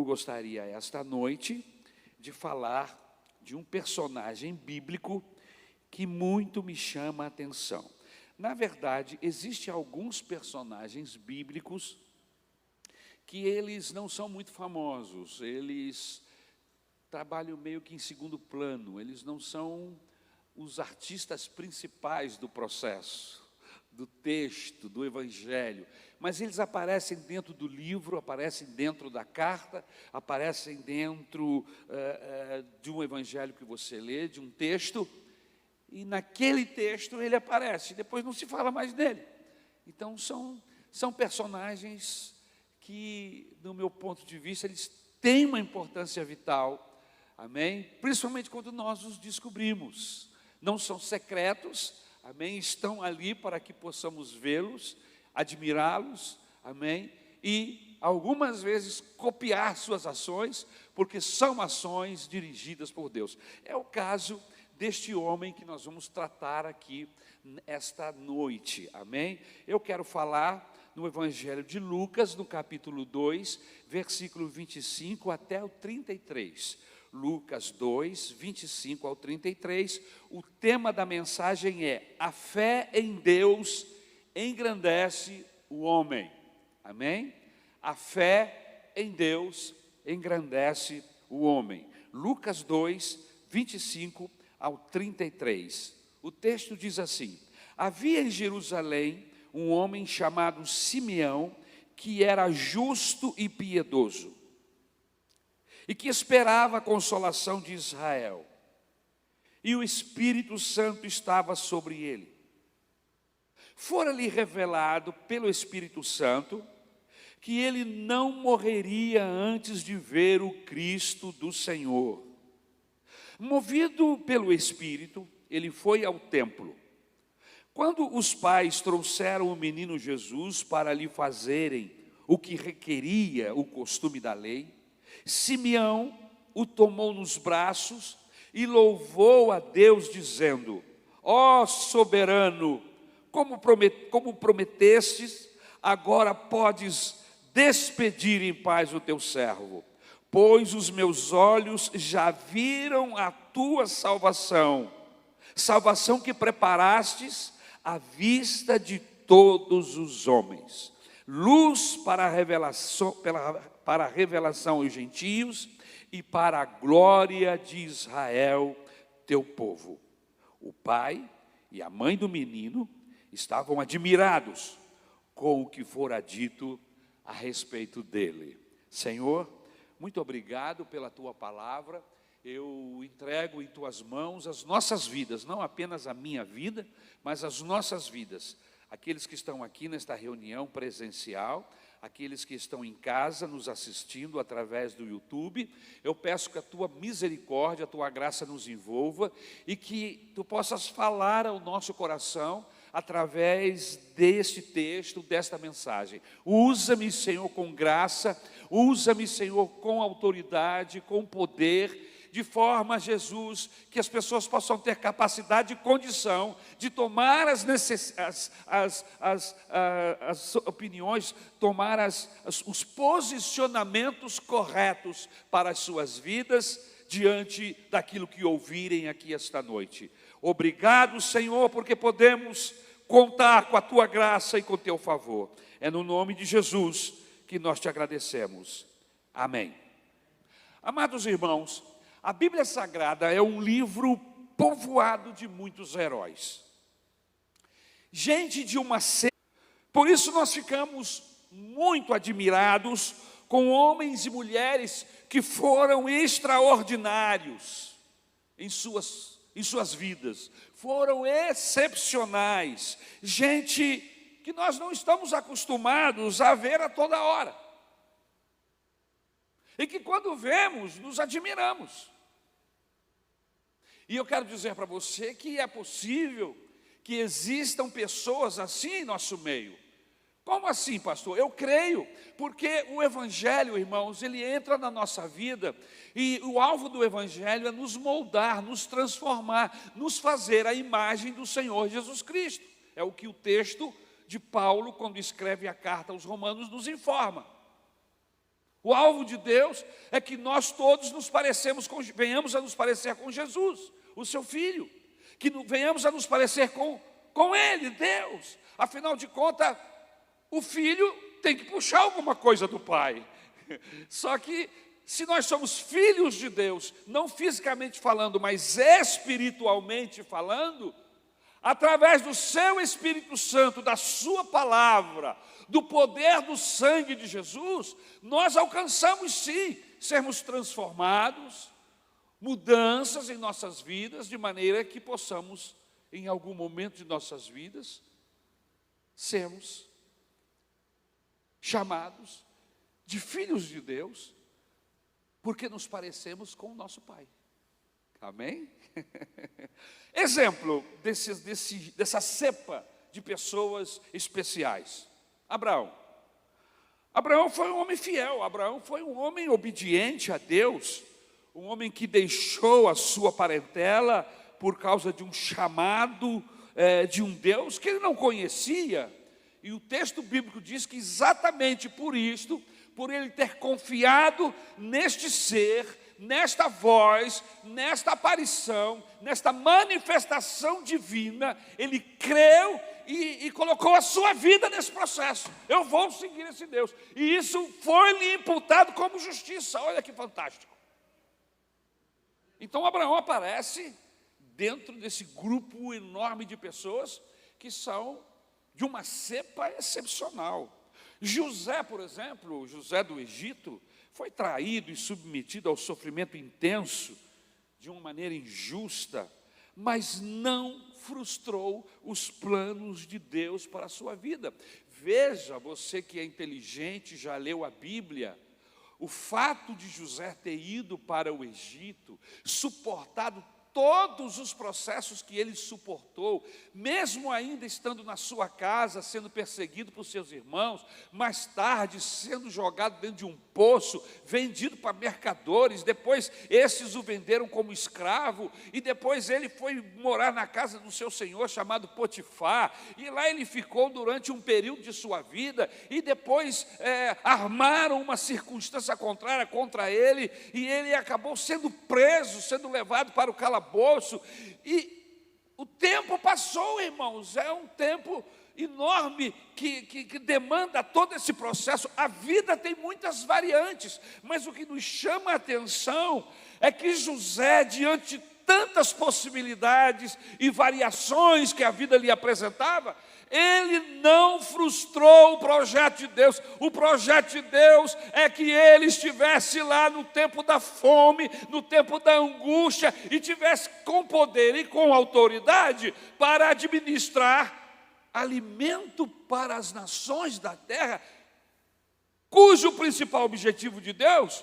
gostaria esta noite de falar de um personagem bíblico que muito me chama a atenção. Na verdade, existem alguns personagens bíblicos que eles não são muito famosos, eles trabalham meio que em segundo plano, eles não são os artistas principais do processo, do texto, do evangelho, mas eles aparecem dentro do livro, aparecem dentro da carta, aparecem dentro de um evangelho que você lê, de um texto, e naquele texto ele aparece, depois não se fala mais dele. Então são personagens que, do meu ponto de vista, eles têm uma importância vital, amém? Principalmente quando nós os descobrimos. Não são secretos, amém? Estão ali para que possamos vê-los, admirá-los, amém? E algumas vezes copiar suas ações, porque são ações dirigidas por Deus. É o caso deste homem que nós vamos tratar aqui esta noite, amém? Eu quero falar no Evangelho de Lucas, no capítulo 2, versículo 25 até o 33. Lucas 2, 25 ao 33, o tema da mensagem é: a fé em Deus engrandece o homem, amém? A fé em Deus engrandece o homem. Lucas 2, 25 ao 33, o texto diz assim: havia em Jerusalém um homem chamado Simeão, que era justo e piedoso, e que esperava a consolação de Israel, e o Espírito Santo estava sobre ele. Fora-lhe revelado pelo Espírito Santo que ele não morreria antes de ver o Cristo do Senhor. Movido pelo Espírito, ele foi ao templo. Quando os pais trouxeram o menino Jesus para lhe fazerem o que requeria o costume da lei, Simeão o tomou nos braços e louvou a Deus, dizendo: ó soberano, como prometestes, agora podes despedir em paz o teu servo, pois os meus olhos já viram a tua salvação, salvação que preparastes à vista de todos os homens, luz para a revelação aos gentios e para a glória de Israel, teu povo. O pai e a mãe do menino estavam admirados com o que fora dito a respeito dele. Senhor, muito obrigado pela tua palavra. Eu entrego em tuas mãos as nossas vidas, não apenas a minha vida, mas as nossas vidas. Aqueles que estão aqui nesta reunião presencial, aqueles que estão em casa nos assistindo através do YouTube, eu peço que a tua misericórdia, a tua graça nos envolva e que tu possas falar ao nosso coração através deste texto, desta mensagem. Usa-me, Senhor, com graça, usa-me, Senhor, com autoridade, com poder, de forma, Jesus, que as pessoas possam ter capacidade e condição de tomar as opiniões, tomar os posicionamentos corretos para as suas vidas, diante daquilo que ouvirem aqui esta noite. Obrigado, Senhor, porque podemos contar com a tua graça e com o teu favor. É no nome de Jesus que nós te agradecemos. Amém. Amados irmãos, a Bíblia Sagrada é um livro povoado de muitos heróis. Gente de uma série. Por isso nós ficamos muito admirados com homens e mulheres que foram extraordinários em suas vidas. Foram excepcionais. Gente que nós não estamos acostumados a ver a toda hora. E que quando vemos, nos admiramos. E eu quero dizer para você que é possível que existam pessoas assim em nosso meio. Como assim, pastor? Eu creio, porque o Evangelho, irmãos, ele entra na nossa vida e o alvo do Evangelho é nos moldar, nos transformar, nos fazer a imagem do Senhor Jesus Cristo. É o que o texto de Paulo, quando escreve a carta aos Romanos, nos informa. O alvo de Deus é que nós todos venhamos a nos parecer com Jesus, o seu Filho, que venhamos a nos parecer com Ele, Deus. Afinal de contas, o Filho tem que puxar alguma coisa do Pai. Só que, se nós somos filhos de Deus, não fisicamente falando, mas espiritualmente falando, através do seu Espírito Santo, da sua palavra, do poder do sangue de Jesus, nós alcançamos sim, sermos transformados, mudanças em nossas vidas, de maneira que possamos, em algum momento de nossas vidas, sermos chamados de filhos de Deus, porque nos parecemos com o nosso Pai. Amém? Exemplo dessa cepa de pessoas especiais. Abraão. Abraão foi um homem fiel, Abraão foi um homem obediente a Deus, um homem que deixou a sua parentela por causa de um chamado de um Deus que ele não conhecia. E o texto bíblico diz que exatamente por isto, por ele ter confiado neste ser, nesta voz, nesta aparição, nesta manifestação divina, ele creu e colocou a sua vida nesse processo. Eu vou seguir esse Deus. E isso foi-lhe imputado como justiça. Olha que fantástico. Então Abraão aparece dentro desse grupo enorme de pessoas que são de uma cepa excepcional. José, por exemplo, José do Egito, foi traído e submetido ao sofrimento intenso, de uma maneira injusta, mas não frustrou os planos de Deus para a sua vida. Veja, você que é inteligente, já leu a Bíblia, o fato de José ter ido para o Egito, suportado todos os processos que ele suportou, mesmo ainda estando na sua casa, sendo perseguido por seus irmãos, mais tarde sendo jogado dentro de um poço, vendido para mercadores, depois esses o venderam como escravo, e depois ele foi morar na casa do seu senhor, chamado Potifar, e lá ele ficou durante um período de sua vida, e depois armaram uma circunstância contrária contra ele, e ele acabou sendo preso, sendo levado para o calabouço, e o tempo passou, irmãos, é um tempo enorme que demanda todo esse processo. A vida tem muitas variantes, mas o que nos chama a atenção é que José, diante de tantas possibilidades e variações que a vida lhe apresentava, ele não frustrou o projeto de Deus. O projeto de Deus é que ele estivesse lá no tempo da fome, no tempo da angústia, e tivesse com poder e com autoridade para administrar alimento para as nações da terra, cujo principal objetivo de Deus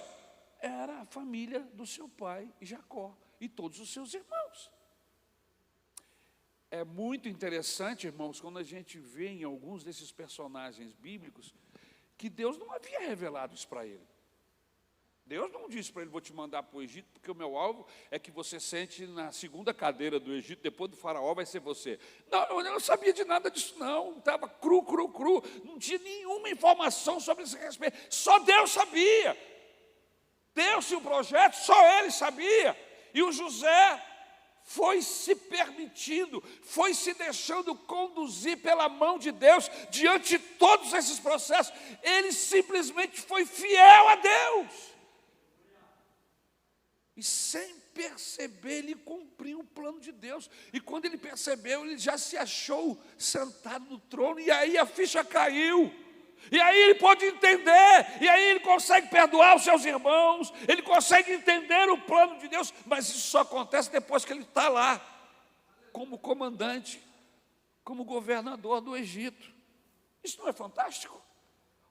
era a família do seu pai, Jacó, e todos os seus irmãos. É muito interessante, irmãos, quando a gente vê em alguns desses personagens bíblicos, que Deus não havia revelado isso para ele. Deus não disse para ele: vou te mandar para o Egito, porque o meu alvo é que você sente na segunda cadeira do Egito, depois do faraó vai ser você. Não, eu não sabia de nada disso não, estava cru, não tinha nenhuma informação sobre esse respeito, só Deus sabia. Deu-se o projeto, só ele sabia, e o José foi se permitindo, foi se deixando conduzir pela mão de Deus, diante de todos esses processos, ele simplesmente foi fiel a Deus, e sem perceber, ele cumpriu o plano de Deus, e quando ele percebeu, ele já se achou sentado no trono, e aí a ficha caiu, e aí ele pode entender, e aí ele consegue perdoar os seus irmãos, ele consegue entender o plano de Deus, mas isso só acontece depois que ele está lá, como comandante, como governador do Egito. Isso não é fantástico?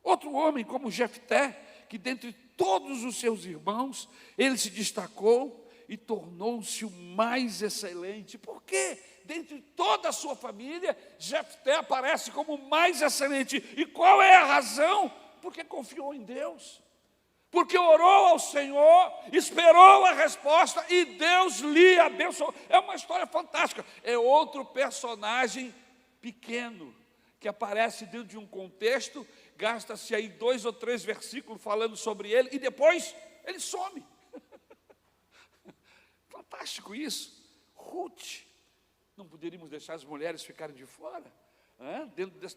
Outro homem como Jefté, que dentre todos os seus irmãos, ele se destacou e tornou-se o mais excelente. Por quê? Dentre toda a sua família, Jefté aparece como o mais excelente. E qual é a razão? Porque confiou em Deus, porque orou ao Senhor, esperou a resposta e Deus lhe abençoou. É uma história fantástica. É outro personagem pequeno que aparece dentro de um contexto gasta-se aí 2 ou 3 versículos falando sobre ele, e depois ele some. Fantástico isso. Ruth, não poderíamos deixar as mulheres ficarem de fora, né?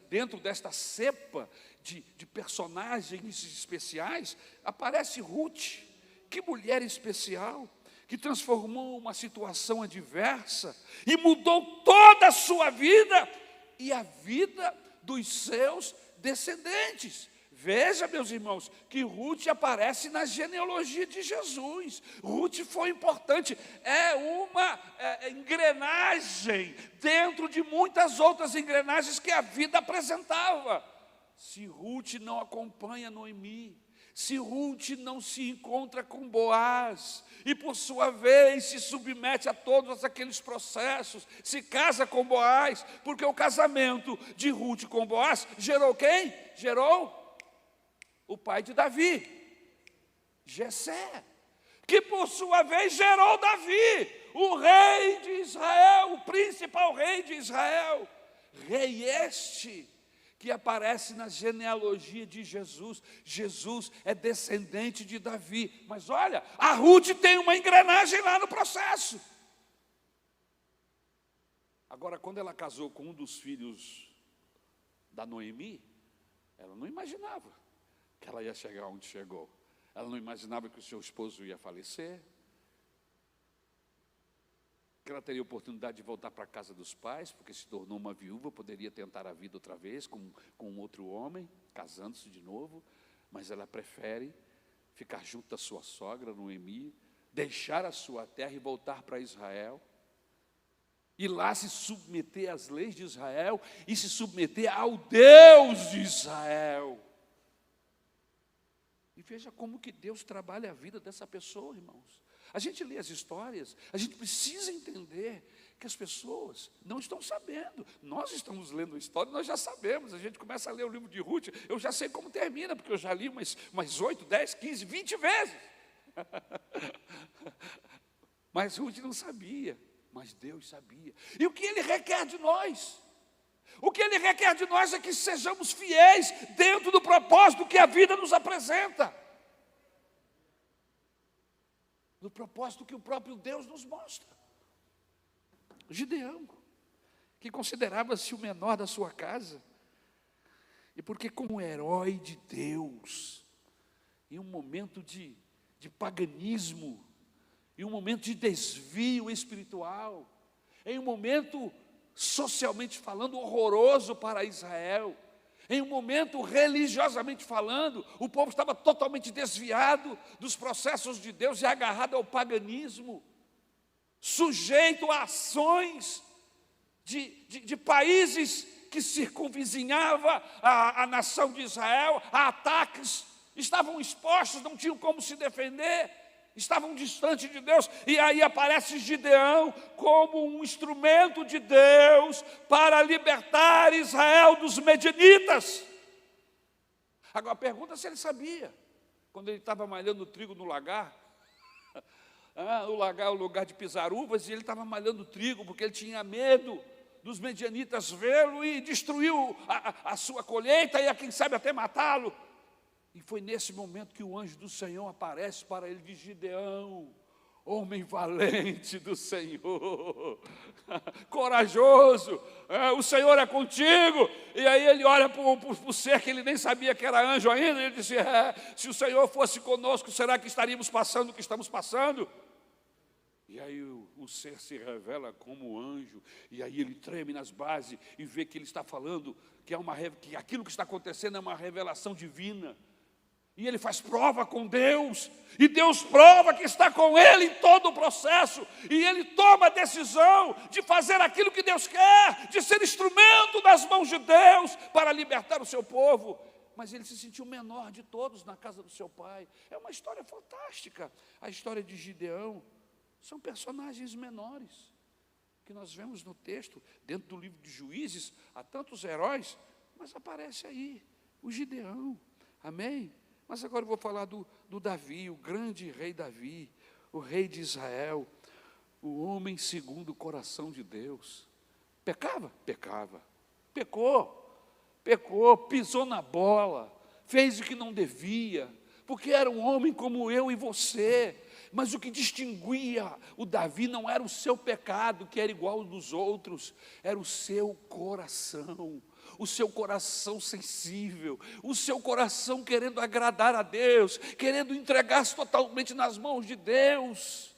Dentro desta cepa de personagens especiais, aparece Ruth. Que mulher especial, que transformou uma situação adversa e mudou toda a sua vida e a vida dos seus descendentes. Veja, meus irmãos, que Ruth aparece na genealogia de Jesus. Ruth foi importante, é uma engrenagem dentro de muitas outras engrenagens que a vida apresentava. Se Ruth não acompanha Noemi, se Ruth não se encontra com Boaz, e por sua vez se submete a todos aqueles processos, se casa com Boaz, porque o casamento de Ruth com Boaz gerou quem? Gerou o pai de Davi, Jessé, que por sua vez gerou Davi, o rei de Israel, o principal rei de Israel. Rei este que aparece na genealogia de Jesus. Jesus é descendente de Davi. Mas olha, a Ruth tem uma engrenagem lá no processo. Agora, quando ela casou com um dos filhos da Noemi, ela não imaginava que ela ia chegar onde chegou. Ela não imaginava que o seu esposo ia falecer, que ela teria a oportunidade de voltar para a casa dos pais, porque se tornou uma viúva, poderia tentar a vida outra vez com outro homem, casando-se de novo, mas ela prefere ficar junto da sua sogra, Noemi, deixar a sua terra e voltar para Israel, e lá se submeter às leis de Israel, e se submeter ao Deus de Israel. E veja como que Deus trabalha a vida dessa pessoa, irmãos. A gente lê as histórias, a gente precisa entender que as pessoas não estão sabendo. Nós estamos lendo a história, nós já sabemos. A gente começa a ler o livro de Ruth, eu já sei como termina, porque eu já li umas 8, 10, 15, 20 vezes. Mas Ruth não sabia, mas Deus sabia. E o que Ele requer de nós? O que Ele requer de nós é que sejamos fiéis dentro do propósito que a vida nos apresenta, do propósito que o próprio Deus nos mostra. Gideão, que considerava-se o menor da sua casa, e porque como herói de Deus, em um momento de paganismo, em um momento de desvio espiritual, em um momento socialmente falando horroroso para Israel, em um momento religiosamente falando, o povo estava totalmente desviado dos processos de Deus e agarrado ao paganismo, sujeito a ações de países que circunvizinhava a nação de Israel, a ataques, estavam expostos, não tinham como se defender, estavam distantes de Deus. E aí aparece Gideão como um instrumento de Deus para libertar Israel dos medianitas. Agora pergunta se ele sabia, quando ele estava malhando trigo no lagar. O lagar é o lugar de pisar uvas, e ele estava malhando trigo porque ele tinha medo dos medianitas vê-lo e destruiu a sua colheita e, quem sabe, até matá-lo. E foi nesse momento que o anjo do Senhor aparece para ele, de Gideão, homem valente do Senhor, corajoso, o Senhor é contigo. E aí ele olha para o ser que ele nem sabia que era anjo ainda, e ele disse, se o Senhor fosse conosco, será que estaríamos passando o que estamos passando? E aí o ser se revela como anjo, e aí ele treme nas bases e vê que ele está falando, que aquilo que está acontecendo é uma revelação divina. E ele faz prova com Deus, e Deus prova que está com ele em todo o processo, e ele toma a decisão de fazer aquilo que Deus quer, de ser instrumento das mãos de Deus para libertar o seu povo. Mas ele se sentiu o menor de todos na casa do seu pai. É uma história fantástica, a história de Gideão. São personagens menores que nós vemos no texto, dentro do livro de Juízes, há tantos heróis, mas aparece aí o Gideão, amém? Mas agora eu vou falar do Davi, o grande rei Davi, o rei de Israel, o homem segundo o coração de Deus. Pecava? Pecava. Pecou. pecou, pisou na bola, fez o que não devia, porque era um homem como eu e você. Mas o que distinguia o Davi não era o seu pecado, que era igual ao dos outros, era o seu coração sensível, o seu coração querendo agradar a Deus, querendo entregar-se totalmente nas mãos de Deus.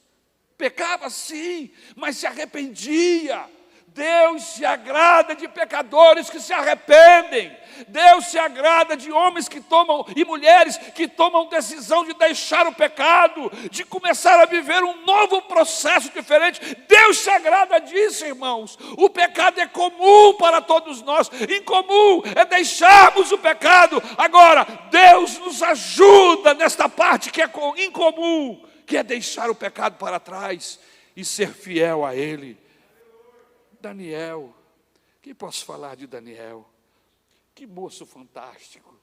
Pecava sim, mas se arrependia. Deus se agrada de pecadores que se arrependem. Deus se agrada de homens que tomam e mulheres que tomam decisão de deixar o pecado, de começar a viver um novo processo diferente. Deus se agrada disso, irmãos. O pecado é comum para todos nós. Incomum é deixarmos o pecado. Agora, Deus nos ajuda nesta parte que é incomum, que é deixar o pecado para trás e ser fiel a Ele. Daniel, que posso falar de Daniel? Que moço fantástico,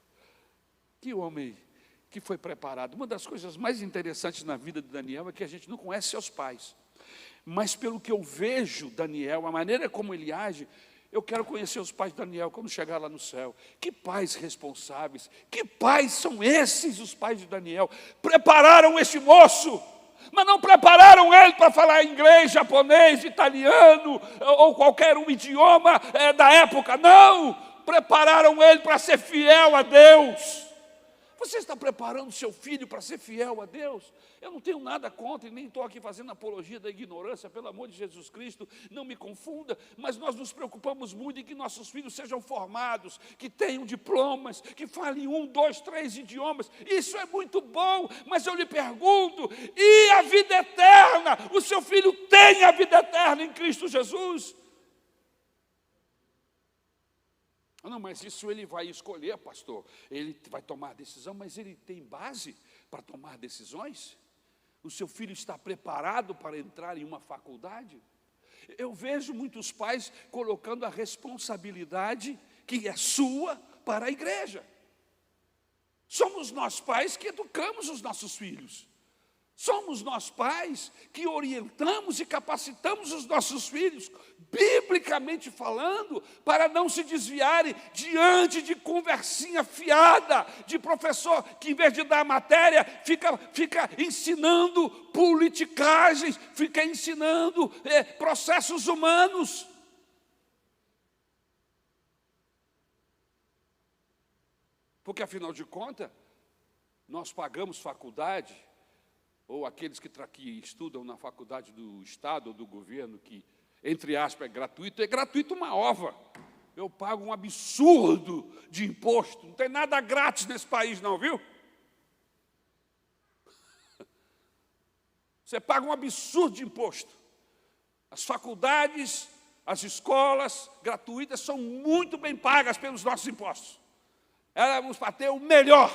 que homem que foi preparado. Uma das coisas mais interessantes na vida de Daniel é que a gente não conhece seus pais, mas pelo que eu vejo Daniel, a maneira como ele age, eu quero conhecer os pais de Daniel quando chegar lá no céu. Que pais responsáveis, que pais são esses, os pais de Daniel? Prepararam esse moço, mas não prepararam ele para falar inglês, japonês, italiano, ou qualquer um idioma da época, não, prepararam ele para ser fiel a Deus. Você está preparando seu filho para ser fiel a Deus? Eu não tenho nada contra, e nem estou aqui fazendo apologia da ignorância, pelo amor de Jesus Cristo, não me confunda, mas nós nos preocupamos muito em que nossos filhos sejam formados, que tenham diplomas, que falem 1, 2, 3 idiomas. Isso é muito bom, mas eu lhe pergunto, e a vida eterna? O seu filho tem a vida eterna em Cristo Jesus? Não, mas isso ele vai escolher, pastor. Ele vai tomar decisão, mas ele tem base para tomar decisões? O seu filho está preparado para entrar em uma faculdade? Eu vejo muitos pais colocando a responsabilidade que é sua para a igreja. Somos nós pais que educamos os nossos filhos. Somos nós pais que orientamos e capacitamos os nossos filhos, biblicamente falando, para não se desviarem diante de conversinha fiada, de professor que, em vez de dar matéria, fica ensinando politicagens, fica ensinando processos humanos. Porque, afinal de contas, nós pagamos faculdade, ou aqueles que estudam na faculdade do Estado ou do governo, que, entre aspas, é gratuito uma ova. Eu pago um absurdo de imposto, não tem nada grátis nesse país não, viu? Você paga um absurdo de imposto. As faculdades, as escolas gratuitas são muito bem pagas pelos nossos impostos. Éramos para ter o melhor,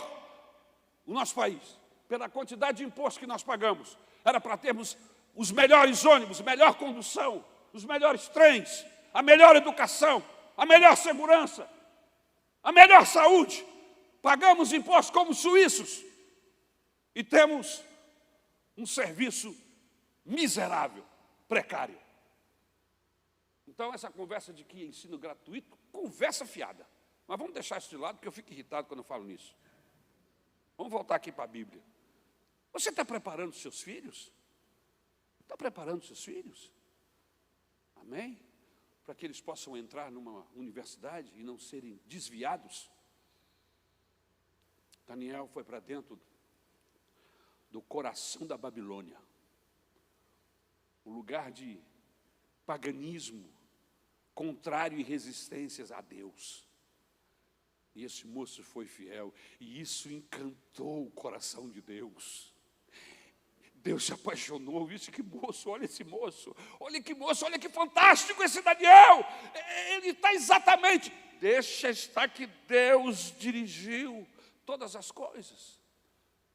o nosso país. Pela quantidade de imposto que nós pagamos, era para termos os melhores ônibus, a melhor condução, os melhores trens, a melhor educação, a melhor segurança, a melhor saúde. Pagamos impostos como suíços e temos um serviço miserável, precário. Então, essa conversa de que ensino gratuito, conversa fiada. Mas vamos deixar isso de lado, porque eu fico irritado quando eu falo nisso. Vamos voltar aqui para a Bíblia. Você está preparando seus filhos? Está preparando seus filhos? Amém? Para que eles possam entrar numa universidade e não serem desviados. Daniel foi para dentro do coração da Babilônia, um lugar de paganismo, contrário e resistências a Deus. E esse moço foi fiel, e isso encantou o coração de Deus. Deus se apaixonou, disse, que moço, olha esse moço, olha que moço, olha que fantástico esse Daniel, ele está exatamente, deixa estar que Deus dirigiu todas as coisas.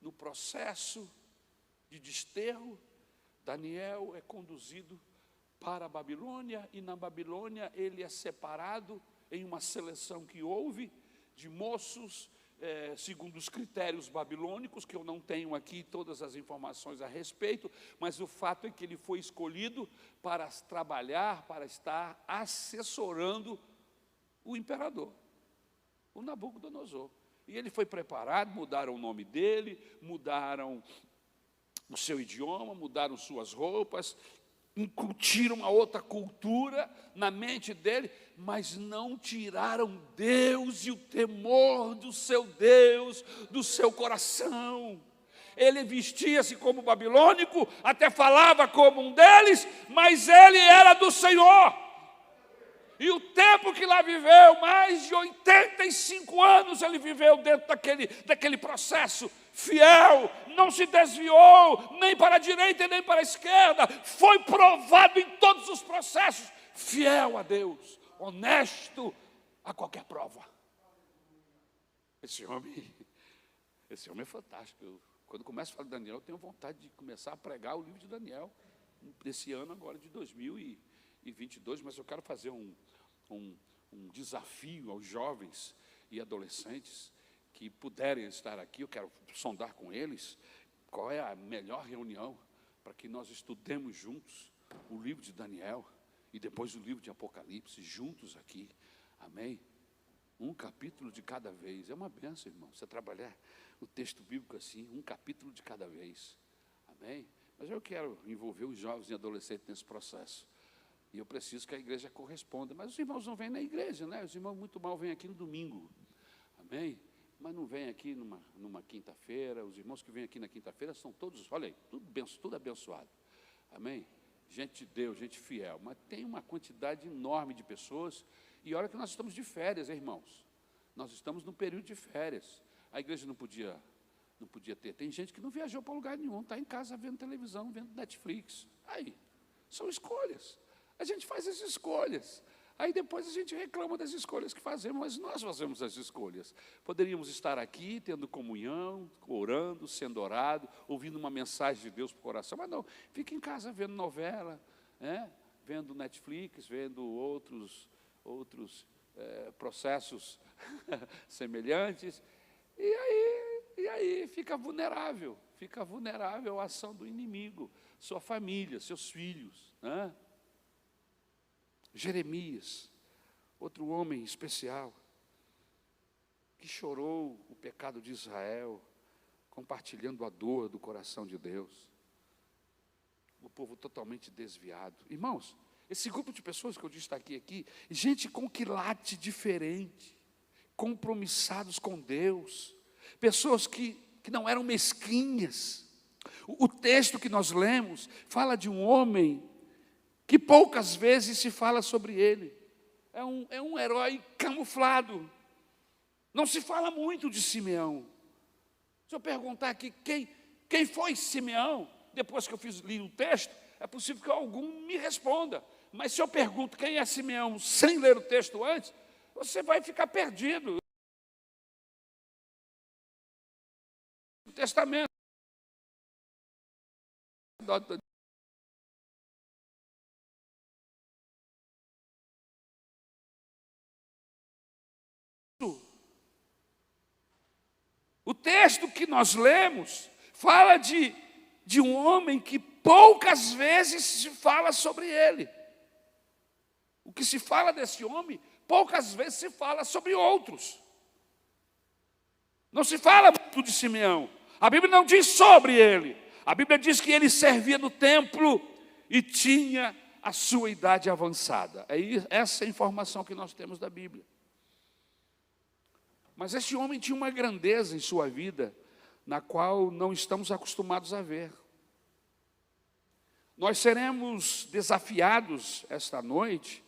No processo de desterro, Daniel é conduzido para a Babilônia, e na Babilônia ele é separado em uma seleção que houve, de moços, segundo os critérios babilônicos, que eu não tenho aqui todas as informações a respeito, mas o fato é que ele foi escolhido para trabalhar, para estar assessorando o imperador. o Nabucodonosor. E ele foi preparado, mudaram o nome dele, mudaram o seu idioma, mudaram suas roupas, incutiram uma outra cultura na mente dele, mas não tiraram Deus e o temor do seu Deus do seu coração. Ele vestia-se como babilônico, até falava como um deles, mas ele era do Senhor. E o tempo que lá viveu, mais de 85 anos ele viveu dentro daquele processo, fiel, não se desviou, nem para a direita nem para a esquerda, foi provado em todos os processos, fiel a Deus, honesto a qualquer prova. Esse homem é fantástico. Quando começo a falar de Daniel, eu tenho vontade de começar a pregar o livro de Daniel, desse ano agora de 2022, mas eu quero fazer um desafio aos jovens e adolescentes que puderem estar aqui. Eu quero sondar com eles qual é a melhor reunião para que nós estudemos juntos o livro de Daniel e depois o livro de Apocalipse, juntos aqui, amém? Um capítulo de cada vez, é uma bênção, irmão, você trabalhar o texto bíblico assim, um capítulo de cada vez, amém? Mas eu quero envolver os jovens e adolescentes nesse processo, e eu preciso que a igreja corresponda. Mas os irmãos não vêm na igreja, né? Os irmãos muito mal vêm aqui no domingo, amém? Mas não vêm aqui numa quinta-feira. Os irmãos que vêm aqui na quinta-feira são todos, olha aí, tudo abençoado, amém? Gente de Deus, gente fiel. Mas tem uma quantidade enorme de pessoas, e olha que nós estamos de férias, irmãos. Nós estamos num período de férias. A igreja não podia ter. Tem gente que não viajou para lugar nenhum, está em casa vendo televisão, vendo Netflix. Aí, são escolhas. A gente faz as escolhas. Aí depois a gente reclama das escolhas que fazemos, mas nós fazemos as escolhas. Poderíamos estar aqui, tendo comunhão, orando, sendo orado, ouvindo uma mensagem de Deus para o coração, mas não, fica em casa vendo novela, vendo Netflix, vendo outros processos semelhantes, e aí fica vulnerável à ação do inimigo, sua família, seus filhos, né? Jeremias, outro homem especial, que chorou o pecado de Israel, compartilhando a dor do coração de Deus. O povo totalmente desviado. Irmãos, esse grupo de pessoas que eu destaquei aqui, gente com quilate diferente, compromissados com Deus, pessoas que não eram mesquinhas. O texto que nós lemos fala de um homem que poucas vezes se fala sobre ele. É um herói camuflado. Não se fala muito de Simeão. Se eu perguntar aqui quem foi Simeão, depois que eu li o texto, é possível que algum me responda. Mas se eu pergunto quem é Simeão sem ler o texto antes, você vai ficar perdido. O Testamento. O texto que nós lemos fala de um homem que poucas vezes se fala sobre ele. O que se fala desse homem, poucas vezes se fala sobre outros. Não se fala muito de Simeão. A Bíblia não diz sobre ele. A Bíblia diz que ele servia no templo e tinha a sua idade avançada. É essa a informação que nós temos da Bíblia. Mas esse homem tinha uma grandeza em sua vida, na qual não estamos acostumados a ver. Nós seremos desafiados esta noite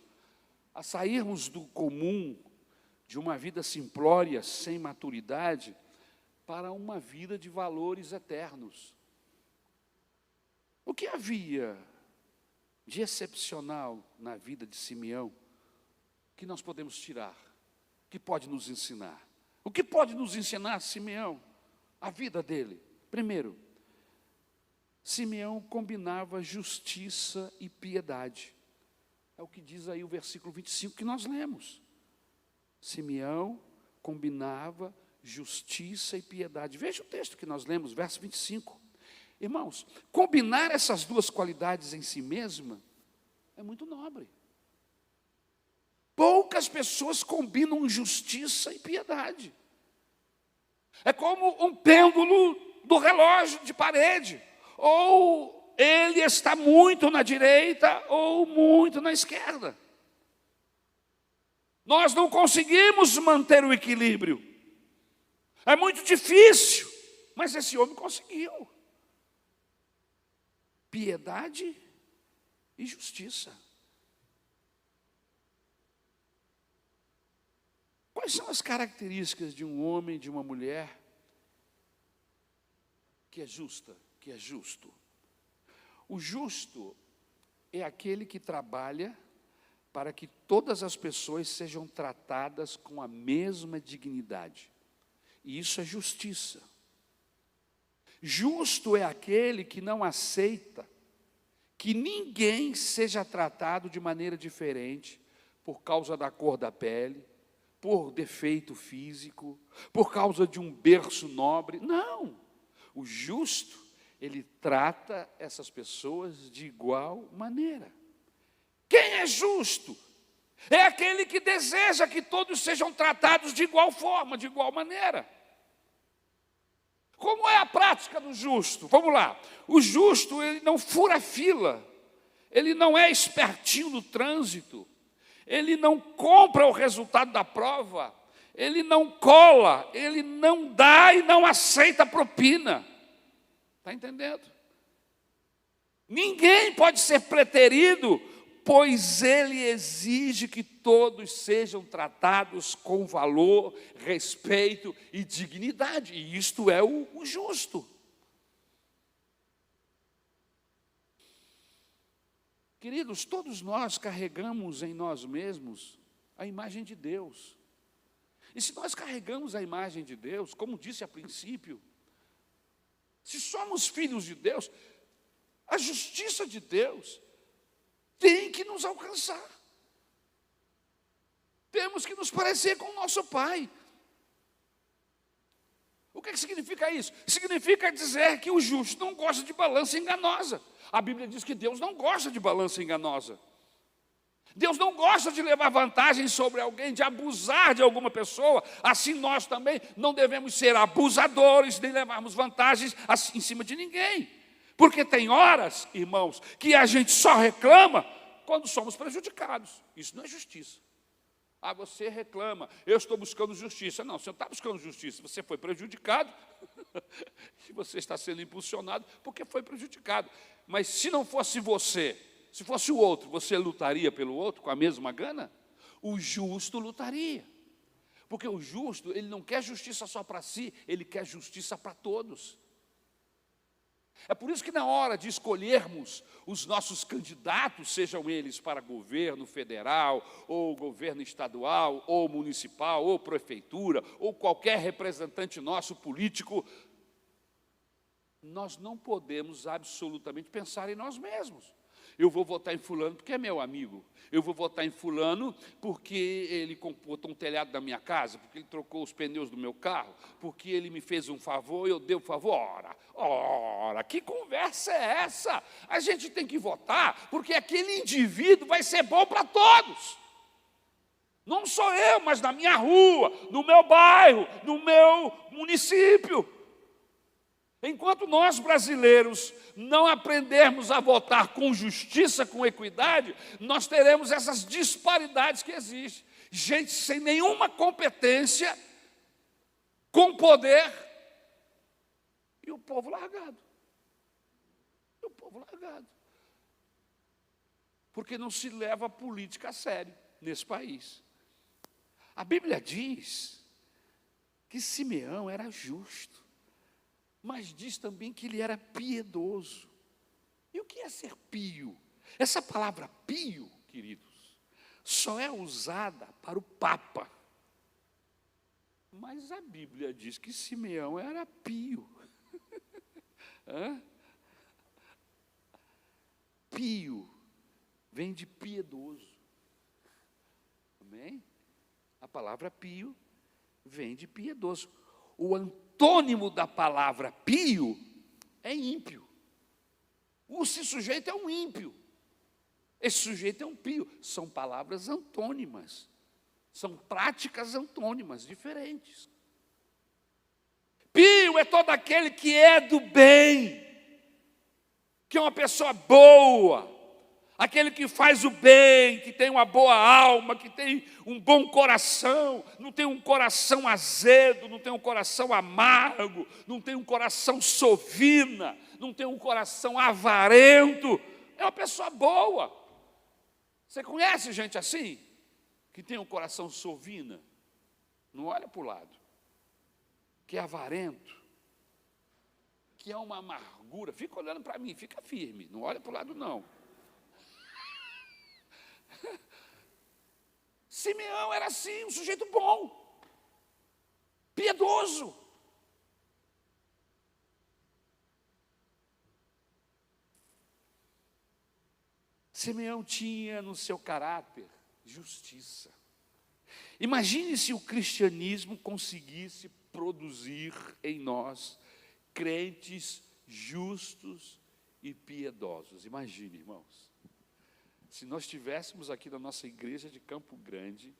a sairmos do comum, de uma vida simplória, sem maturidade, para uma vida de valores eternos. O que havia de excepcional na vida de Simeão que nós podemos tirar, que pode nos ensinar? O que pode nos ensinar Simeão? A vida dele. Primeiro, Simeão combinava justiça e piedade. É o que diz aí o versículo 25 que nós lemos. Simeão combinava justiça e piedade. Veja o texto que nós lemos, verso 25. Irmãos, combinar essas duas qualidades em si mesma é muito nobre. Poucas pessoas combinam justiça e piedade. É como um pêndulo do relógio de parede. Ou ele está muito na direita ou muito na esquerda. Nós não conseguimos manter o equilíbrio. É muito difícil, mas esse homem conseguiu. Piedade e justiça. Quais são as características de um homem e de uma mulher que é justa, que é justo? O justo é aquele que trabalha para que todas as pessoas sejam tratadas com a mesma dignidade. E isso é justiça. Justo é aquele que não aceita que ninguém seja tratado de maneira diferente por causa da cor da pele, por defeito físico, por causa de um berço nobre. Não! O justo, ele trata essas pessoas de igual maneira. Quem é justo? É aquele que deseja que todos sejam tratados de igual forma, de igual maneira. Como é a prática do justo? Vamos lá. O justo, ele não fura fila, ele não é espertinho no trânsito, ele não compra o resultado da prova, ele não cola, ele não dá e não aceita propina. Está entendendo? Ninguém pode ser preterido, pois ele exige que todos sejam tratados com valor, respeito e dignidade. E isto é o justo. Queridos, todos nós carregamos em nós mesmos a imagem de Deus. E se nós carregamos a imagem de Deus, como disse a princípio, se somos filhos de Deus, a justiça de Deus tem que nos alcançar. Temos que nos parecer com o nosso Pai. O que significa isso? Significa dizer que o justo não gosta de balança enganosa. A Bíblia diz que Deus não gosta de balança enganosa. Deus não gosta de levar vantagem sobre alguém, de abusar de alguma pessoa. Assim nós também não devemos ser abusadores, nem levarmos vantagens em cima de ninguém. Porque tem horas, irmãos, que a gente só reclama quando somos prejudicados. Isso não é justiça. Ah, você reclama, eu estou buscando justiça. Não, você não está buscando justiça, você foi prejudicado. E você está sendo impulsionado porque foi prejudicado. Mas se não fosse você, se fosse o outro, você lutaria pelo outro com a mesma gana? O justo lutaria. Porque o justo, ele não quer justiça só para si, ele quer justiça para todos. É por isso que na hora de escolhermos os nossos candidatos, sejam eles para governo federal, ou governo estadual, ou municipal, ou prefeitura, ou qualquer representante nosso político, nós não podemos absolutamente pensar em nós mesmos. Eu vou votar em fulano porque é meu amigo. Eu vou votar em fulano porque ele botou um telhado na minha casa, porque ele trocou os pneus do meu carro, porque ele me fez um favor e eu dei o favor. Ora, que conversa é essa? A gente tem que votar porque aquele indivíduo vai ser bom para todos. Não sou eu, mas na minha rua, no meu bairro, no meu município. Enquanto nós brasileiros não aprendermos a votar com justiça, com equidade, nós teremos essas disparidades que existem. Gente sem nenhuma competência, com poder, e o povo largado. E o povo largado. Porque não se leva a política a sério nesse país. A Bíblia diz que Simeão era justo, mas diz também que ele era piedoso. E o que é ser pio? Essa palavra pio, queridos, só é usada para o Papa. Mas a Bíblia diz que Simeão era pio. Pio vem de piedoso. Amém? A palavra pio vem de piedoso. O antônimo da palavra pio é ímpio. Esse sujeito é um ímpio. Esse sujeito é um pio. São palavras antônimas. São práticas antônimas, diferentes. Pio é todo aquele que é do bem, que é uma pessoa boa, aquele que faz o bem, que tem uma boa alma, que tem um bom coração, não tem um coração azedo, não tem um coração amargo, não tem um coração sovina, não tem um coração avarento, é uma pessoa boa. Você conhece gente assim? Que tem um coração sovina? Não olha para o lado. Que é avarento, que é uma amargura. Fica olhando para mim, fica firme, não olha para o lado não. Simeão era assim, um sujeito bom, piedoso. Simeão tinha no seu caráter justiça. Imagine se o cristianismo conseguisse produzir em nós crentes justos e piedosos. Imagine, irmãos, se nós tivéssemos aqui na nossa igreja de Campo Grande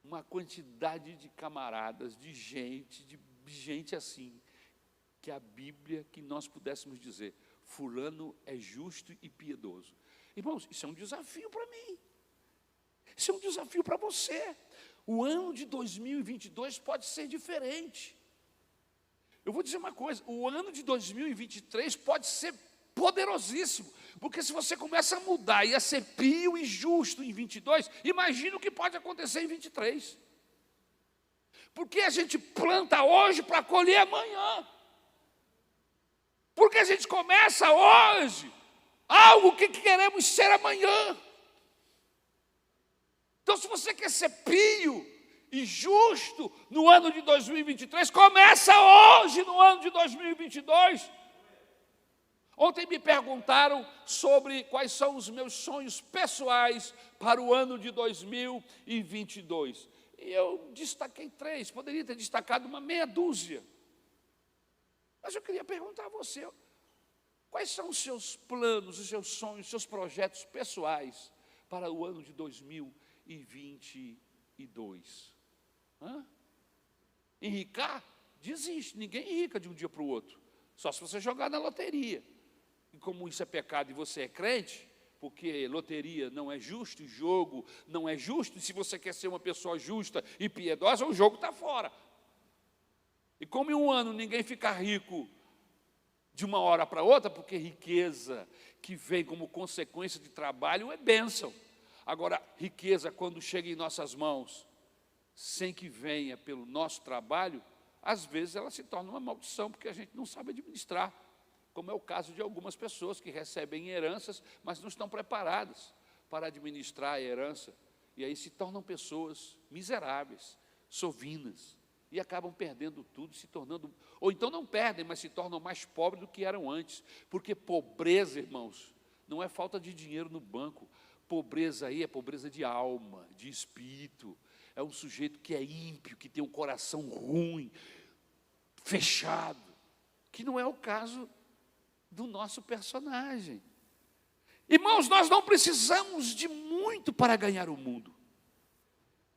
uma quantidade de camaradas, de gente assim, que a Bíblia, que nós pudéssemos dizer, fulano é justo e piedoso. Irmãos, isso é um desafio para mim. Isso é um desafio para você. O ano de 2022 pode ser diferente. Eu vou dizer uma coisa, o ano de 2023 pode ser poderosíssimo, porque se você começa a mudar e a ser pio e justo em 22, imagina o que pode acontecer em 23. Porque a gente planta hoje para colher amanhã. Porque a gente começa hoje algo que queremos ser amanhã. Então, se você quer ser pio e justo no ano de 2023, começa hoje no ano de 2022. Ontem me perguntaram sobre quais são os meus sonhos pessoais para o ano de 2022. E eu destaquei 3, poderia ter destacado uma meia dúzia. Mas eu queria perguntar a você, quais são os seus planos, os seus sonhos, os seus projetos pessoais para o ano de 2022? Enricar? Desiste, ninguém enrica de um dia para o outro, só se você jogar na loteria. E como isso é pecado e você é crente, porque loteria não é justo, jogo não é justo, e se você quer ser uma pessoa justa e piedosa, o jogo está fora. E como em um ano ninguém fica rico de uma hora para outra, porque riqueza que vem como consequência de trabalho é bênção. Agora, riqueza quando chega em nossas mãos, sem que venha pelo nosso trabalho, às vezes ela se torna uma maldição, porque a gente não sabe administrar, como é o caso de algumas pessoas que recebem heranças, mas não estão preparadas para administrar a herança, e aí se tornam pessoas miseráveis, sovinas, e acabam perdendo tudo, se tornando, ou então não perdem, mas se tornam mais pobres do que eram antes, porque pobreza, irmãos, não é falta de dinheiro no banco, pobreza aí é pobreza de alma, de espírito, é um sujeito que é ímpio, que tem um coração ruim, fechado, que não é o caso do nosso personagem. Irmãos, nós não precisamos de muito para ganhar o mundo.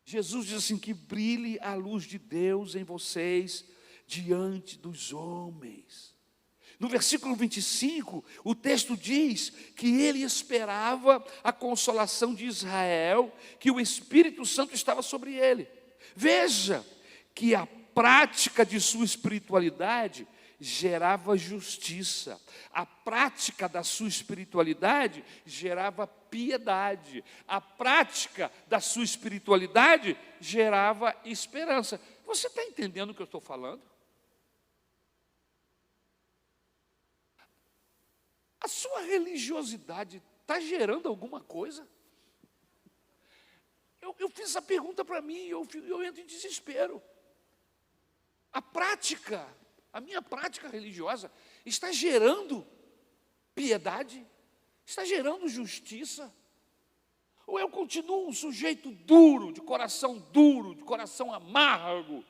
Jesus diz assim, que brilhe a luz de Deus em vocês diante dos homens. No versículo 25, o texto diz que ele esperava a consolação de Israel, que o Espírito Santo estava sobre ele. Veja que a prática de sua espiritualidade gerava justiça. A prática da sua espiritualidade gerava piedade. A prática da sua espiritualidade gerava esperança. Você está entendendo o que eu estou falando? A sua religiosidade está gerando alguma coisa? Eu fiz essa pergunta para mim e eu entro em desespero. A minha prática religiosa está gerando piedade? Está gerando justiça? Ou eu continuo um sujeito duro, de coração amargo?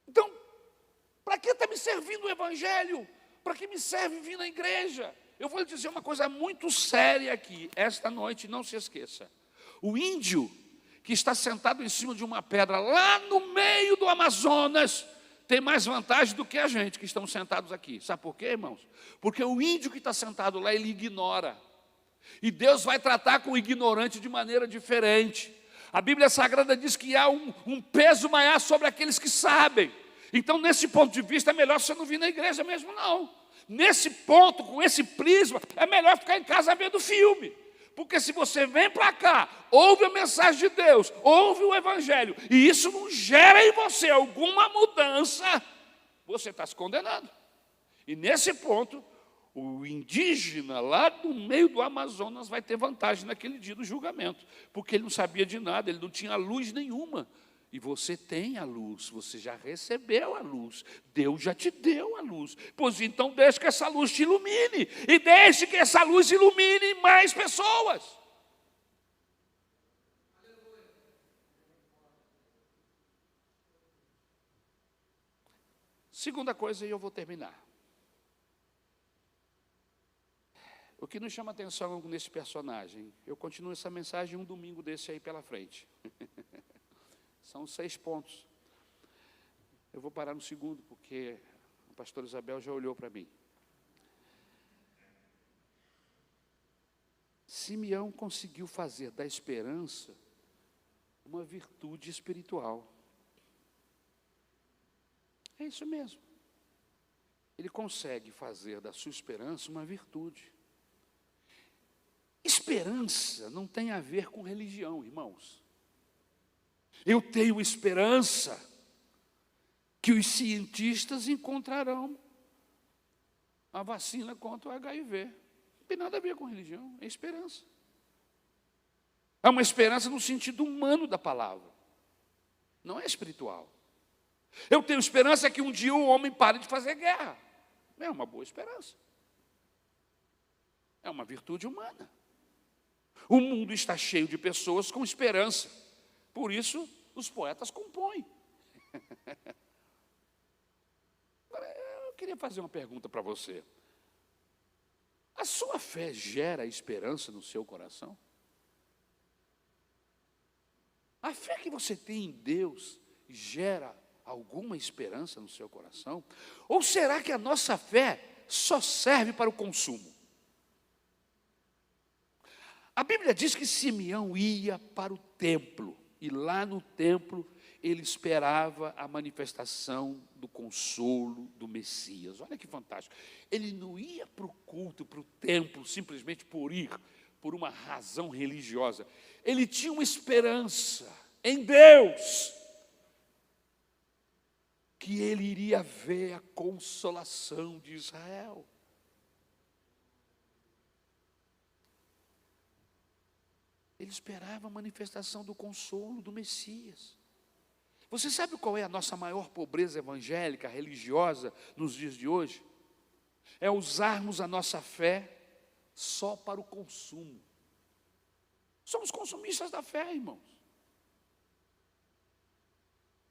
Então, para que está me servindo o Evangelho? Para que me serve vir na igreja? Eu vou lhe dizer uma coisa muito séria aqui, esta noite, não se esqueça. O índio que está sentado em cima de uma pedra lá no meio do Amazonas tem mais vantagem do que a gente que estamos sentados aqui. Sabe por quê, irmãos? Porque o índio que está sentado lá, ele ignora. E Deus vai tratar com o ignorante de maneira diferente. A Bíblia Sagrada diz que há um peso maior sobre aqueles que sabem. Então, nesse ponto de vista, é melhor você não vir na igreja mesmo, não. Nesse ponto, com esse prisma, é melhor ficar em casa vendo filme. Porque se você vem para cá, ouve a mensagem de Deus, ouve o Evangelho, e isso não gera em você alguma mudança, você está se condenando. E nesse ponto, o indígena lá do meio do Amazonas vai ter vantagem naquele dia do julgamento, porque ele não sabia de nada, ele não tinha luz nenhuma. E você tem a luz, você já recebeu a luz, Deus já te deu a luz. Pois então deixe que essa luz te ilumine, e deixe que essa luz ilumine mais pessoas. Segunda coisa, e eu vou terminar. O que nos chama atenção nesse personagem? Eu continuo essa mensagem um domingo desse aí pela frente. São 6 pontos. Eu vou parar no segundo, porque a pastora Isabel já olhou para mim. Simeão conseguiu fazer da esperança uma virtude espiritual. É isso mesmo. Ele consegue fazer da sua esperança uma virtude. Esperança não tem a ver com religião, irmãos. Eu tenho esperança que os cientistas encontrarão a vacina contra o HIV. Não tem nada a ver com religião, é esperança. É uma esperança no sentido humano da palavra, não é espiritual. Eu tenho esperança que um dia o homem pare de fazer guerra. É uma boa esperança. É uma virtude humana. O mundo está cheio de pessoas com esperança. Por isso, os poetas compõem. Eu queria fazer uma pergunta para você. A sua fé gera esperança no seu coração? A fé que você tem em Deus gera alguma esperança no seu coração? Ou será que a nossa fé só serve para o consumo? A Bíblia diz que Simeão ia para o templo. E lá no templo, ele esperava a manifestação do consolo do Messias. Olha que fantástico. Ele não ia para o culto, para o templo, simplesmente por ir, por uma razão religiosa. Ele tinha uma esperança em Deus, que ele iria ver a consolação de Israel. Ele esperava a manifestação do consolo do Messias. Você sabe qual é a nossa maior pobreza evangélica, religiosa, nos dias de hoje? É usarmos a nossa fé só para o consumo. Somos consumistas da fé, irmãos.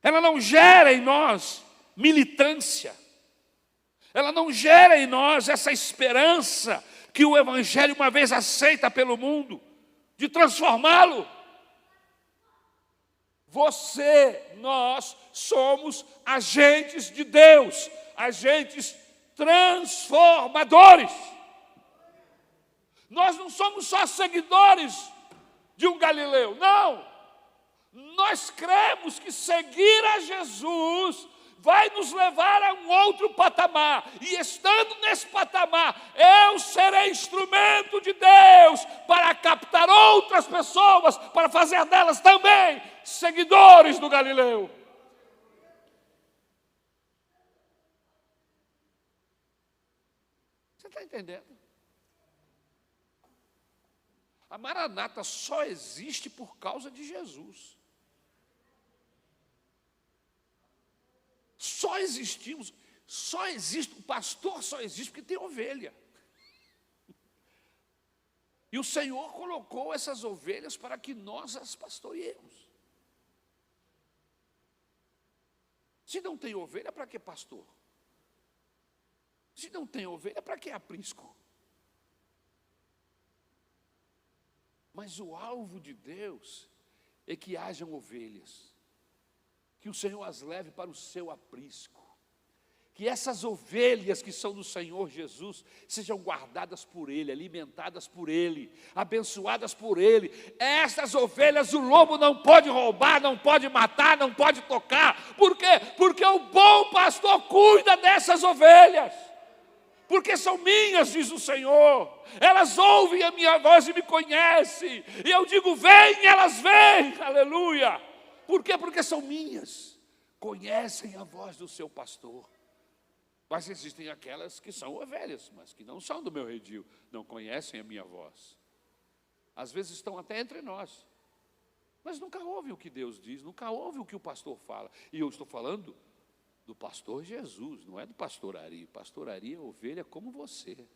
Ela não gera em nós militância. Ela não gera em nós essa esperança que o Evangelho uma vez aceita pelo mundo, de transformá-lo. Você, nós somos agentes de Deus, agentes transformadores. Nós não somos só seguidores de um Galileu, não. Nós cremos que seguir a Jesus vai nos levar a um outro patamar. E estando nesse patamar, eu serei instrumento de Deus para captar outras pessoas, para fazer delas também seguidores do Galileu. Você está entendendo? A Maranata só existe por causa de Jesus. Só existe, o pastor só existe porque tem ovelha. E o Senhor colocou essas ovelhas para que nós as pastoreemos. Se não tem ovelha, para que pastor? Se não tem ovelha, para que aprisco? Mas o alvo de Deus é que hajam ovelhas, que o Senhor as leve para o seu aprisco, que essas ovelhas que são do Senhor Jesus sejam guardadas por Ele, alimentadas por Ele, abençoadas por Ele. Essas ovelhas o lobo não pode roubar, não pode matar, não pode tocar. Por quê? Porque o bom pastor cuida dessas ovelhas. Porque são minhas, diz o Senhor. Elas ouvem a minha voz e me conhecem. E eu digo, vem, elas vêm, aleluia. Por quê? Porque são minhas. Conhecem a voz do seu pastor. Mas existem aquelas que são ovelhas, mas que não são do meu redil, não conhecem a minha voz. Às vezes estão até entre nós, mas nunca ouvem o que Deus diz, nunca ouvem o que o pastor fala. E eu estou falando do pastor Jesus, não é do pastor Ari. Pastor Ari é ovelha como você.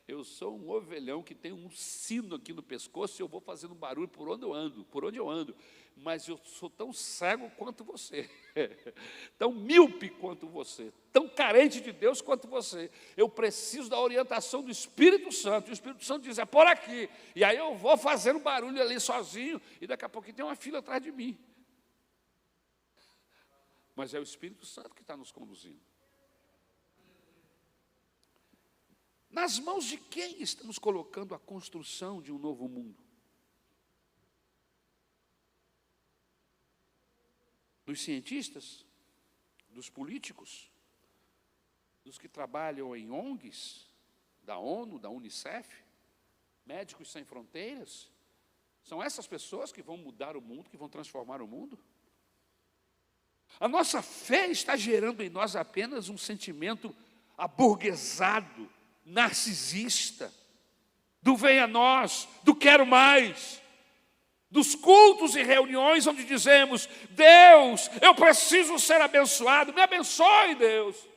Eu sou um ovelhão que tem um sino aqui no pescoço e eu vou fazendo barulho por onde eu ando. Mas eu sou tão cego quanto você, tão míope quanto você, tão carente de Deus quanto você. Eu preciso da orientação do Espírito Santo. E o Espírito Santo diz, é por aqui. E aí eu vou fazendo barulho ali sozinho e daqui a pouco tem uma fila atrás de mim. Mas é o Espírito Santo que está nos conduzindo. Nas mãos de quem estamos colocando a construção de um novo mundo? Dos cientistas? Dos políticos? Dos que trabalham em ONGs? Da ONU, da Unicef? Médicos Sem Fronteiras? São essas pessoas que vão mudar o mundo, que vão transformar o mundo? A nossa fé está gerando em nós apenas um sentimento aburguesado, narcisista, do vem a nós, do quero mais, dos cultos e reuniões onde dizemos, Deus, eu preciso ser abençoado, me abençoe, Deus.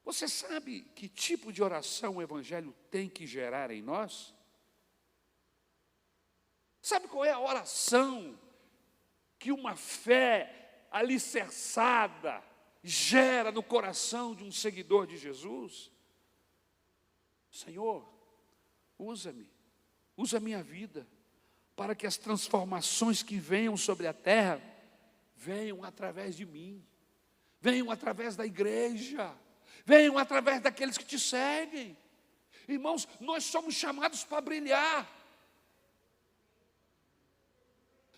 Você sabe que tipo de oração o Evangelho tem que gerar em nós? Sabe qual é a oração que uma fé alicerçada gera no coração de um seguidor de Jesus? Senhor, usa-me, usa a minha vida, para que as transformações que venham sobre a terra, venham através de mim, venham através da igreja, venham através daqueles que te seguem. Irmãos, nós somos chamados para brilhar,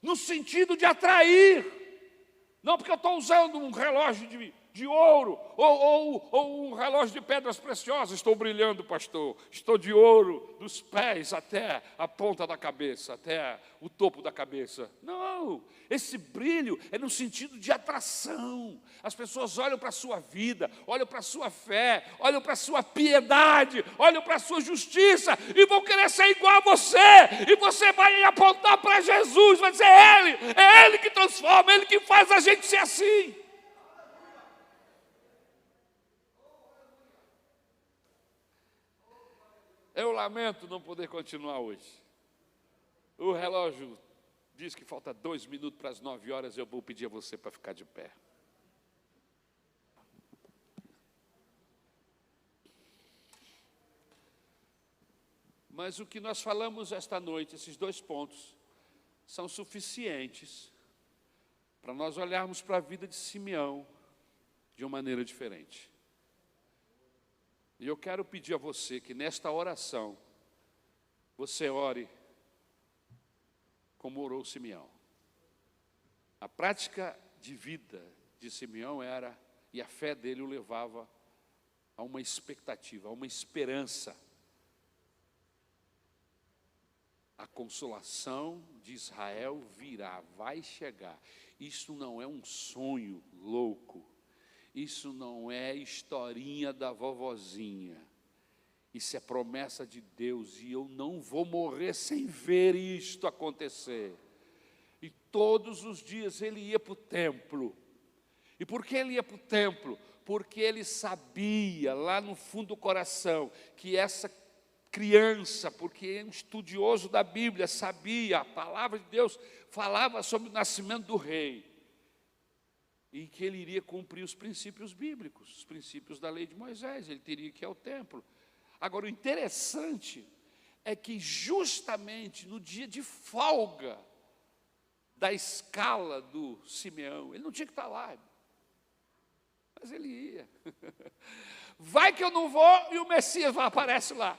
no sentido de atrair, não porque eu estou usando um relógio de ouro, ou um relógio de pedras preciosas, estou brilhando, pastor, estou de ouro dos pés até a ponta da cabeça, até o topo da cabeça. Não, esse brilho é no sentido de atração. As pessoas olham para a sua vida, olham para a sua fé, olham para a sua piedade, olham para a sua justiça, e vão querer ser igual a você, e você vai apontar para Jesus, vai dizer, é Ele que transforma, Ele que faz a gente ser assim. Eu lamento não poder continuar hoje. O relógio diz que falta 2 minutos para as 9 horas, eu vou pedir a você para ficar de pé. Mas o que nós falamos esta noite, esses 2 pontos, são suficientes para nós olharmos para a vida de Simeão de uma maneira diferente. E eu quero pedir a você que nesta oração, você ore como orou Simeão. A prática de vida de Simeão era, e a fé dele o levava a uma expectativa, a uma esperança. A consolação de Israel virá, vai chegar. Isso não é um sonho louco. Isso não é historinha da vovozinha. Isso é promessa de Deus. E eu não vou morrer sem ver isto acontecer. E todos os dias ele ia para o templo. E por que ele ia para o templo? Porque ele sabia, lá no fundo do coração, que essa criança, porque é um estudioso da Bíblia, sabia, a palavra de Deus falava sobre o nascimento do rei. E que ele iria cumprir os princípios bíblicos, os princípios da lei de Moisés, ele teria que ir ao templo. Agora, o interessante é que justamente no dia de folga da escala do Simeão, ele não tinha que estar lá, mas ele ia. Vai que eu não vou e o Messias aparece lá.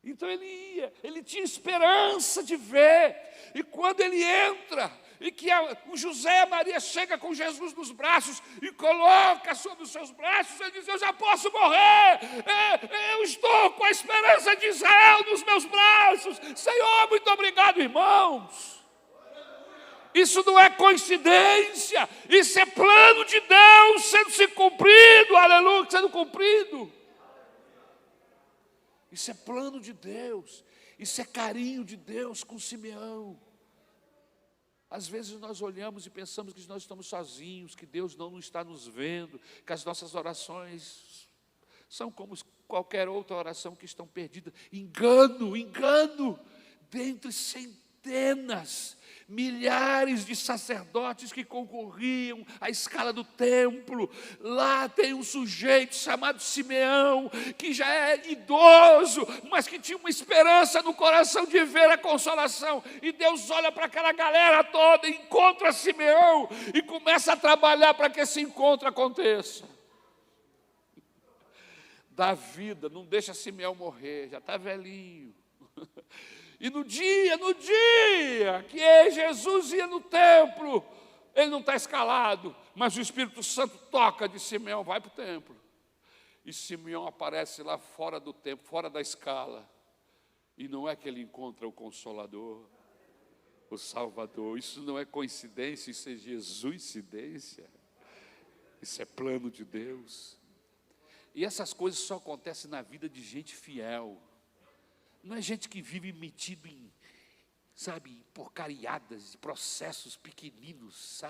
Então ele ia, ele tinha esperança de ver, e quando ele entra, e que o José e a Maria chega com Jesus nos braços e coloca sobre os seus braços, ele diz: eu já posso morrer, eu estou com a esperança de Israel nos meus braços. Senhor, muito obrigado, irmãos. Isso não é coincidência, isso é plano de Deus sendo cumprido, aleluia, sendo cumprido. Isso é plano de Deus, isso é carinho de Deus com Simeão. Às vezes nós olhamos e pensamos que nós estamos sozinhos, que Deus não está nos vendo, que as nossas orações são como qualquer outra oração que estão perdidas. Engano, dentre centenas, milhares de sacerdotes que concorriam à escala do templo, lá tem um sujeito chamado Simeão, que já é idoso, mas que tinha uma esperança no coração de ver a consolação, e Deus olha para aquela galera toda, encontra Simeão, e começa a trabalhar para que esse encontro aconteça. Dá vida, não deixa Simeão morrer, já está velhinho. E no dia que Jesus ia no templo, ele não está escalado, mas o Espírito Santo toca de Simeão, vai para o templo. E Simeão aparece lá fora do templo, fora da escala. E não é que ele encontra o Consolador, o Salvador. Isso não é coincidência, isso é Jesuscidência. Isso é plano de Deus. E essas coisas só acontecem na vida de gente fiel. Não é gente que vive metido em, porcariadas, processos pequeninos,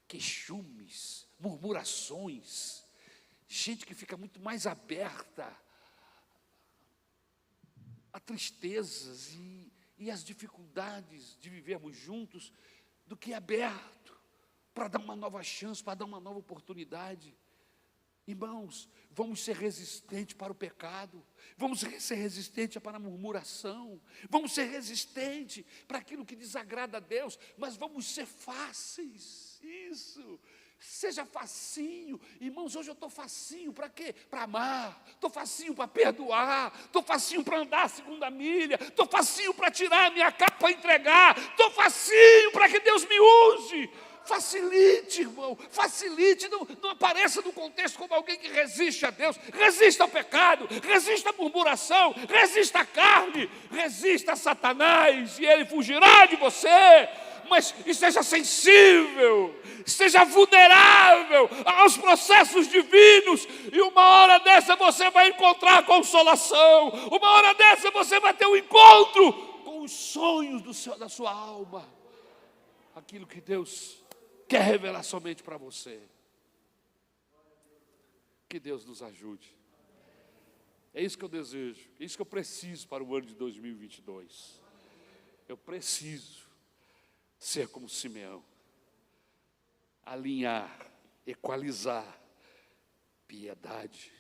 queixumes, murmurações. Gente que fica muito mais aberta a tristezas e as dificuldades de vivermos juntos, do que aberto para dar uma nova chance, para dar uma nova oportunidade. Irmãos, vamos ser resistentes para o pecado, vamos ser resistentes para a murmuração, vamos ser resistentes para aquilo que desagrada a Deus, mas vamos ser fáceis, isso, seja facinho. Irmãos, hoje eu estou facinho para quê? Para amar, estou facinho para perdoar, estou facinho para andar a segunda milha, estou facinho para tirar a minha capa e entregar, estou facinho para que Deus me use. Facilite, irmão, facilite, não apareça no contexto como alguém que resiste a Deus. Resista ao pecado, resista à murmuração, resista à carne, resista a Satanás, e ele fugirá de você. Mas esteja sensível, esteja vulnerável aos processos divinos, e uma hora dessa você vai encontrar consolação, uma hora dessa você vai ter um encontro com os sonhos da sua alma, aquilo que Deus quer revelar somente para você. Que Deus nos ajude. É isso que eu desejo, é isso que eu preciso para o ano de 2022. Eu preciso ser como Simeão, alinhar, equalizar piedade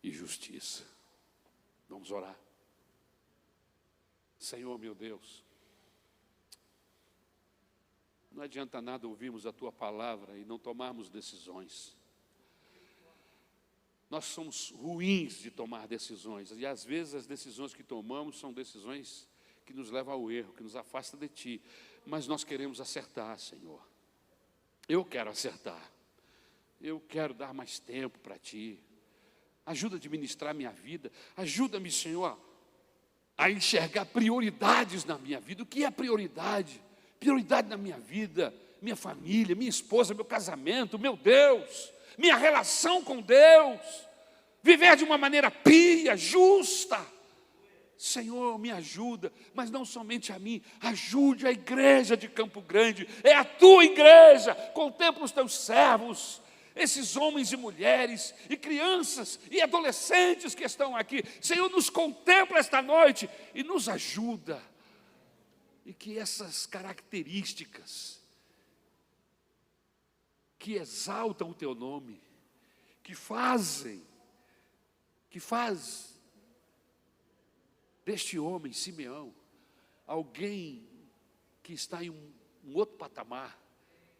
e justiça. Vamos orar. Senhor, meu Deus, não adianta nada ouvirmos a Tua palavra e não tomarmos decisões. Nós somos ruins de tomar decisões, e às vezes as decisões que tomamos são decisões que nos levam ao erro, que nos afastam de Ti. Mas nós queremos acertar, Senhor. Eu quero acertar. Eu quero dar mais tempo para Ti. Ajuda a administrar minha vida. Ajuda-me, Senhor, a enxergar prioridades na minha vida. O que é prioridade? Prioridade na minha vida, minha família, minha esposa, meu casamento, meu Deus, minha relação com Deus, viver de uma maneira pia, justa. Senhor, me ajuda, mas não somente a mim, ajude a igreja de Campo Grande, é a Tua igreja, contempla os Teus servos, esses homens e mulheres, e crianças, e adolescentes que estão aqui. Senhor, nos contempla esta noite e nos ajuda. E que essas características que exaltam o Teu nome, que fazem que faz deste homem, Simeão, alguém que está em um outro patamar,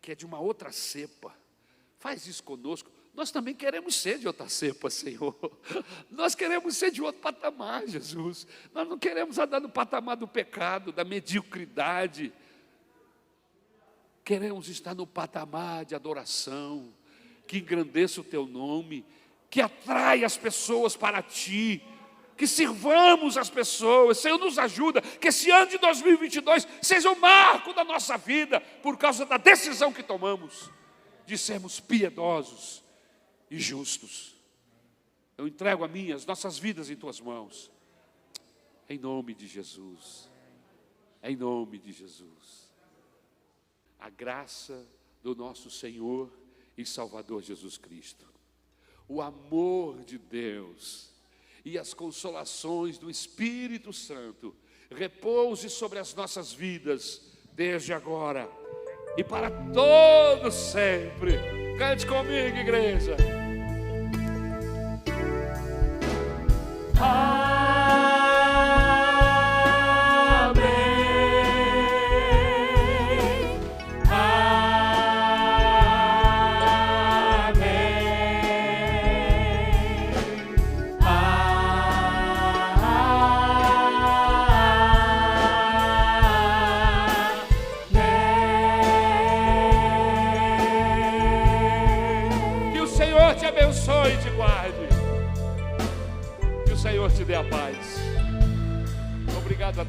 que é de uma outra cepa. Faz isso conosco. Nós também queremos ser de outra cepa, Senhor. Nós queremos ser de outro patamar, Jesus. Nós não queremos andar no patamar do pecado, da mediocridade. Queremos estar no patamar de adoração, que engrandeça o Teu nome, que atrai as pessoas para Ti, que sirvamos as pessoas. Senhor, nos ajuda, que esse ano de 2022 seja o marco da nossa vida, por causa da decisão que tomamos, de sermos piedosos e justos. Eu entrego as nossas vidas em Tuas mãos, em nome de Jesus, em nome de Jesus. A graça do nosso Senhor e Salvador Jesus Cristo, o amor de Deus e as consolações do Espírito Santo repouse sobre as nossas vidas, desde agora e para todos sempre. Cante comigo, igreja. Te abençoe e te guarde. Que o Senhor te dê a paz. Obrigado a